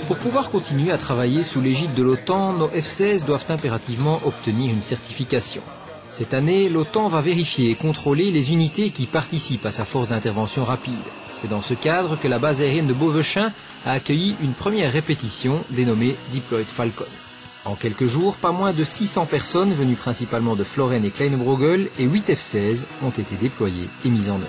Pour pouvoir continuer à travailler sous l'égide de l'OTAN, nos F-16 doivent impérativement obtenir une certification. Cette année, l'OTAN va vérifier et contrôler les unités qui participent à sa force d'intervention rapide. C'est dans ce cadre que la base aérienne de Beauvechain a accueilli une première répétition dénommée Deployed Falcon. En quelques jours, pas moins de 600 personnes venues principalement de Floren et Kleinebruegel et 8 F-16 ont été déployées et mises en œuvre.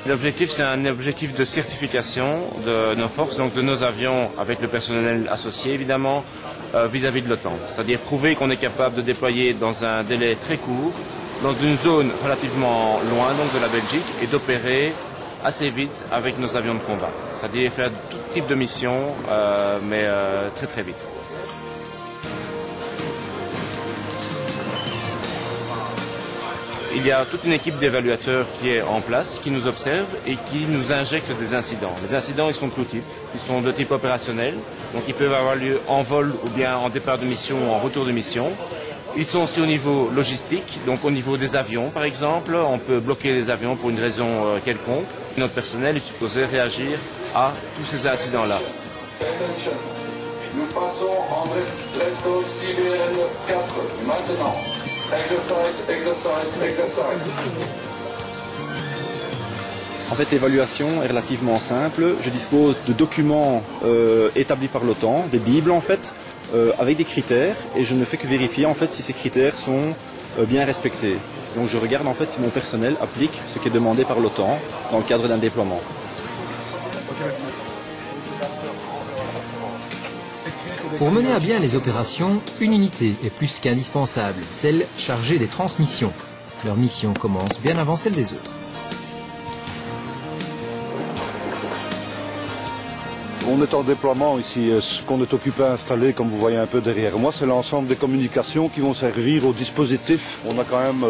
L'objectif, c'est un objectif de certification de nos forces, donc de nos avions, avec le personnel associé évidemment, vis-à-vis de l'OTAN. C'est-à-dire prouver qu'on est capable de déployer dans un délai très court, dans une zone relativement loin donc de la Belgique, et d'opérer assez vite avec nos avions de combat. C'est-à-dire faire tout type de mission, mais très très vite. Il y a toute une équipe d'évaluateurs qui est en place, qui nous observe et qui nous injecte des incidents. Les incidents, ils sont de tout type. Ils sont de type opérationnel, donc ils peuvent avoir lieu en vol ou bien en départ de mission ou en retour de mission. Ils sont aussi au niveau logistique, donc au niveau des avions par exemple. On peut bloquer les avions pour une raison quelconque. Notre personnel est supposé réagir à tous ces incidents-là. Nous passons en Presto CBN 4 maintenant. Exercise. En fait, l'évaluation est relativement simple. Je dispose de documents établis par l'OTAN, des bibles en fait, avec des critères, et je ne fais que vérifier en fait si ces critères sont bien respectés. Donc je regarde en fait si mon personnel applique ce qui est demandé par l'OTAN dans le cadre d'un déploiement. Pour mener à bien les opérations, une unité est plus qu'indispensable, celle chargée des transmissions. Leur mission commence bien avant celle des autres. On est en déploiement ici. Ce qu'on est occupé à installer, comme vous voyez un peu derrière moi, c'est l'ensemble des communications qui vont servir au dispositif. On a quand même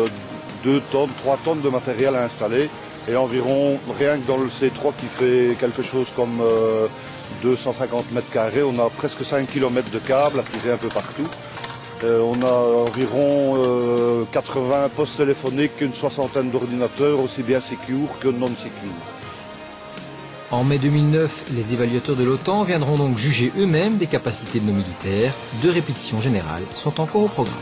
2 tonnes, 3 tonnes de matériel à installer et environ, rien que dans le C3 qui fait quelque chose comme 250 mètres carrés, on a presque 5 km de câbles à tirer un peu partout. On a environ 80 postes téléphoniques, une soixantaine d'ordinateurs, aussi bien secure que non secure. En mai 2009, les évaluateurs de l'OTAN viendront donc juger eux-mêmes des capacités de nos militaires. 2 répétitions générales sont encore au programme.